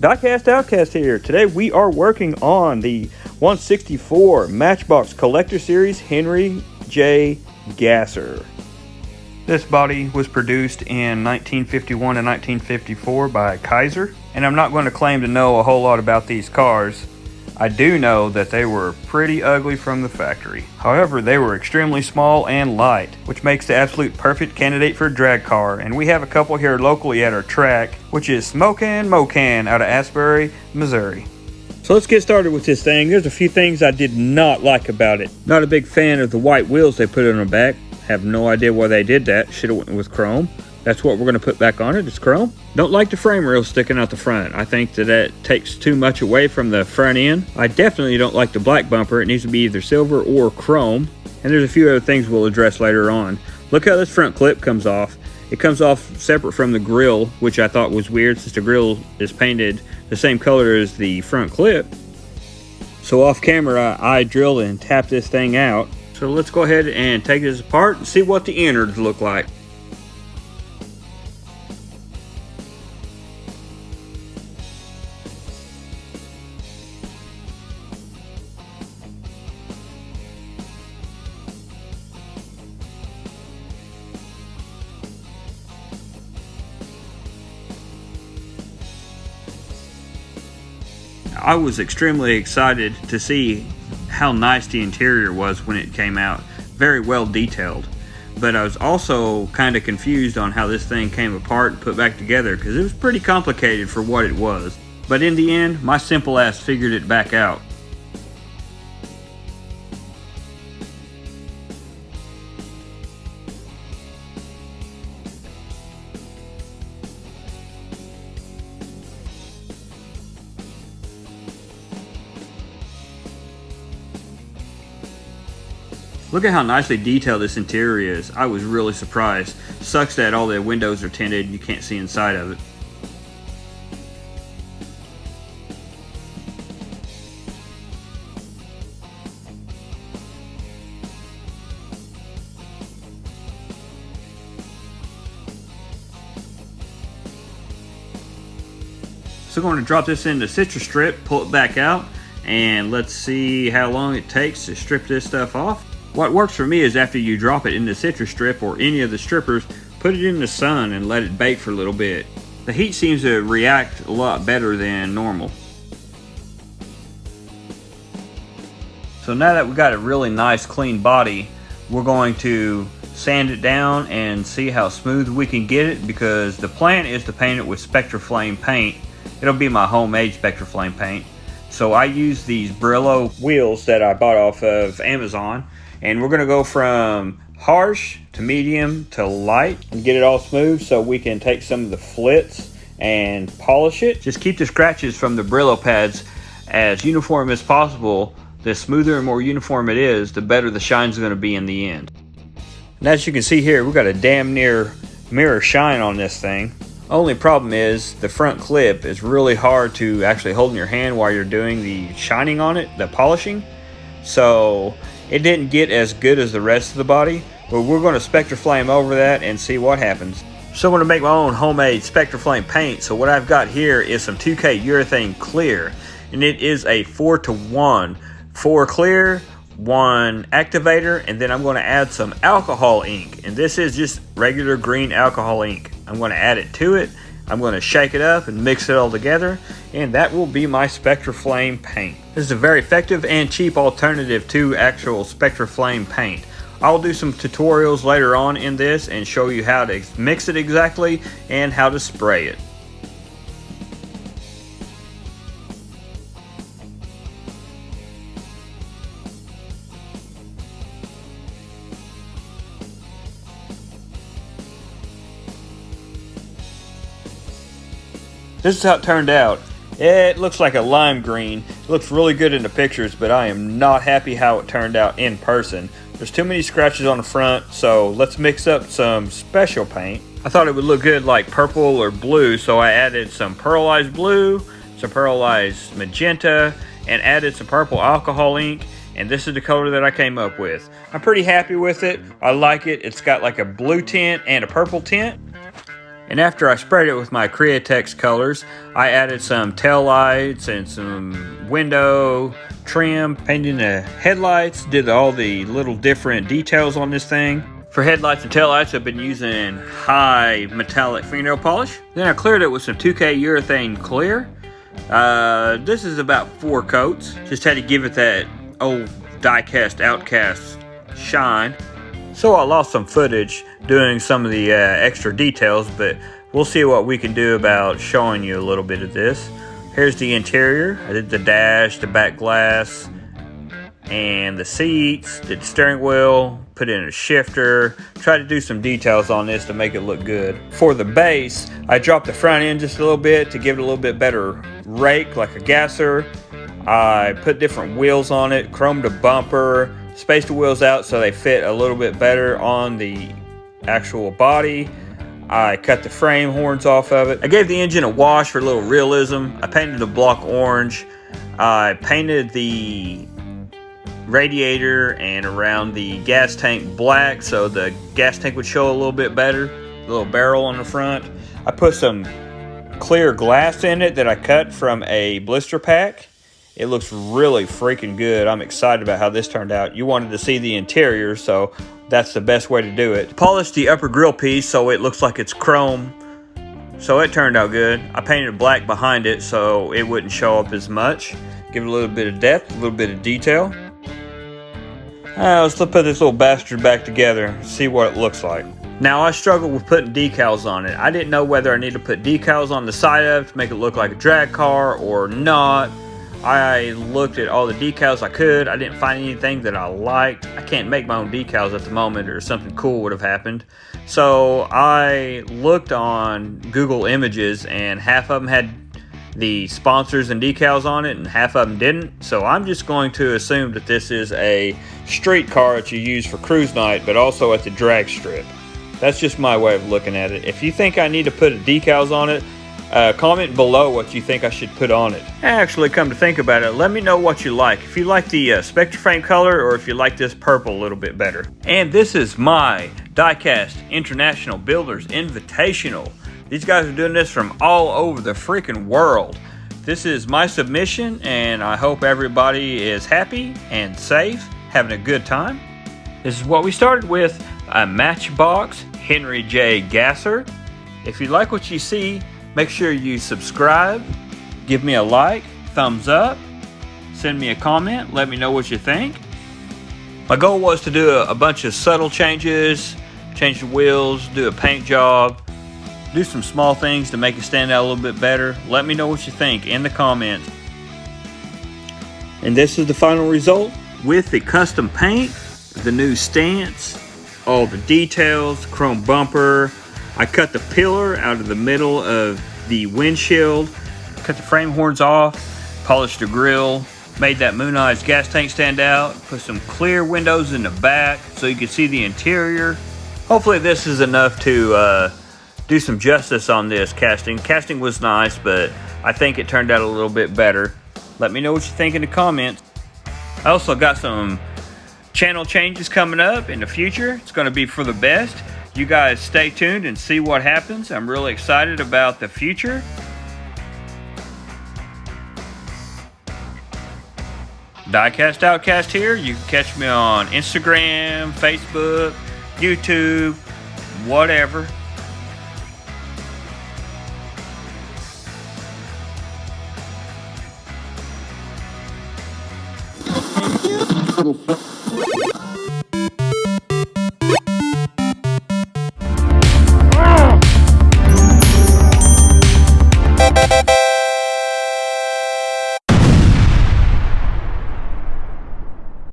Diecast OutKast here. Today we are working on the 164 Matchbox Collector Series Henry J. Gasser. This body was produced in 1951 and 1954 by Kaiser, and I'm not going to claim to know a whole lot about these cars. I do know that they were pretty ugly from the factory. However, they were extremely small and light, which makes the absolute perfect candidate for a drag car, and we have a couple here locally at our track, which is Smokin' Mocan out of Asbury, Missouri. So let's get started with this thing. There's a few things I did not like about it. Not a big fan of the white wheels they put on the back. Have no idea why they did that. Should have went with chrome. That's what we're going to put back on it, is chrome. Don't like the frame rail sticking out the front. I think that takes too much away from the front end. I definitely don't like the black bumper. It needs to be either silver or chrome. And there's a few other things we'll address later on. Look how this front clip comes off. It comes off separate from the grille, which I thought was weird since the grille is painted the same color as the front clip. So off camera, I drilled and tapped this thing out. So let's go ahead and take this apart and see what the innards look like. I was extremely excited to see how nice the interior was when it came out. Very well detailed. But I was also kind of confused on how this thing came apart and put back together, because it was pretty complicated for what it was. But in the end, my simple ass figured it back out. Look at how nicely detailed this interior is. I was really surprised. Sucks that all the windows are tinted and you can't see inside of it. So I'm going to drop this in the citrus strip, pull it back out, and let's see how long it takes to strip this stuff off. What works for me is after you drop it in the citrus strip or any of the strippers, put it in the sun and let it bake for a little bit. The heat seems to react a lot better than normal. So now that we've got a really nice clean body, we're going to sand it down and see how smooth we can get it, because the plan is to paint it with Spectraflame paint. It'll be my homemade Spectraflame paint. So I use these Brillo wheels that I bought off of Amazon. And we're going to go from harsh to medium to light and get it all smooth so we can take some of the flits and polish it. Just keep the scratches from the Brillo pads as uniform as possible. The smoother and more uniform it is, the better the shine's going to be in the end. And as you can see here, we've got a damn near mirror shine on this thing. Only problem is the front clip is really hard to actually hold in your hand while you're doing the shining on it, the polishing. So it didn't get as good as the rest of the body, but we're going to Spectraflame over that and see what happens. So I'm going to make my own homemade Spectraflame paint. So what I've got here is some 2K urethane clear, and it is a 4-to-1, 4 clear, 1 activator, and then I'm going to add some alcohol ink, and this is just regular green alcohol ink. I'm going to add it to it. I'm going to shake it up and mix it all together, and that will be my Spectraflame paint. This is a very effective and cheap alternative to actual Spectraflame paint. I'll do some tutorials later on in this and show you how to mix it exactly and how to spray it. This is how it turned out. It looks like a lime green. It looks really good in the pictures, but I am not happy how it turned out in person. There's too many scratches on the front, so let's mix up some special paint. I thought it would look good like purple or blue, so I added some pearlized blue, some pearlized magenta, and added some purple alcohol ink, and this is the color that I came up with. I'm pretty happy with it. I like it. It's got like a blue tint and a purple tint. And after I sprayed it with my Createx colors, I added some tail lights and some window trim, painting the headlights, did all the little different details on this thing. For headlights and taillights, I've been using high metallic fingernail polish. Then I cleared it with some 2K urethane clear. This is about 4 coats. Just had to give it that old diecast OutKast shine. So I lost some footage doing some of the extra details, but we'll see what we can do about showing you a little bit of this. Here's the interior. I did the dash, the back glass, and the seats, did the steering wheel, put in a shifter, tried to do some details on this to make it look good. For the base, I dropped the front end just a little bit to give it a little bit better rake, like a gasser. I put different wheels on it, chromed a bumper, spaced the wheels out so they fit a little bit better on the actual body. I cut the frame horns off of it. I gave the engine a wash for a little realism. I painted the block orange. I painted the radiator and around the gas tank black so the gas tank would show a little bit better. A little barrel on the front. I put some clear glass in it that I cut from a blister pack. It looks really freaking good. I'm excited about how this turned out. You wanted to see the interior, so that's the best way to do it. Polished the upper grill piece so it looks like it's chrome. So it turned out good. I painted black behind it so it wouldn't show up as much. Give it a little bit of depth, a little bit of detail. Let's put this little bastard back together and see what it looks like. Now I struggled with putting decals on it. I didn't know whether I needed to put decals on the side of it to make it look like a drag car or not. I looked at all the decals I could. I didn't find anything that I liked. I can't make my own decals at the moment, or something cool would have happened. So I looked on Google Images, and half of them had the sponsors and decals on it and half of them didn't. So I'm just going to assume that this is a street car that you use for cruise night, but also at the drag strip. That's just my way of looking at it. If you think I need to put decals on it, comment below what you think I should put on it. Actually, come to think about it, let me know what you like. If you like the Spectraframe color, or if you like this purple a little bit better. And this is my Diecast International Builders Invitational. These guys are doing this from all over the freaking world. This is my submission, and I hope everybody is happy and safe, having a good time. This is what we started with, a Matchbox Henry J. Gasser. If you like what you see, make sure you subscribe, give me a like, thumbs up, send me a comment, let me know what you think. My goal was to do a bunch of subtle changes, change the wheels, do a paint job, do some small things to make it stand out a little bit better. Let me know what you think in the comments. And this is the final result with the custom paint, the new stance, all the details, chrome bumper. I cut the pillar out of the middle of the windshield, cut the frame horns off, polished the grill, made that Moon Eyes gas tank stand out, put some clear windows in the back so you can see the interior. Hopefully this is enough to do some justice on this casting. Casting was nice, but I think it turned out a little bit better. Let me know what you think in the comments. I also got some channel changes coming up in the future. It's going to be for the best. You guys stay tuned and see what happens. I'm really excited about the future. Diecast OutKast here. You can catch me on Instagram, Facebook, YouTube, whatever. Thank you.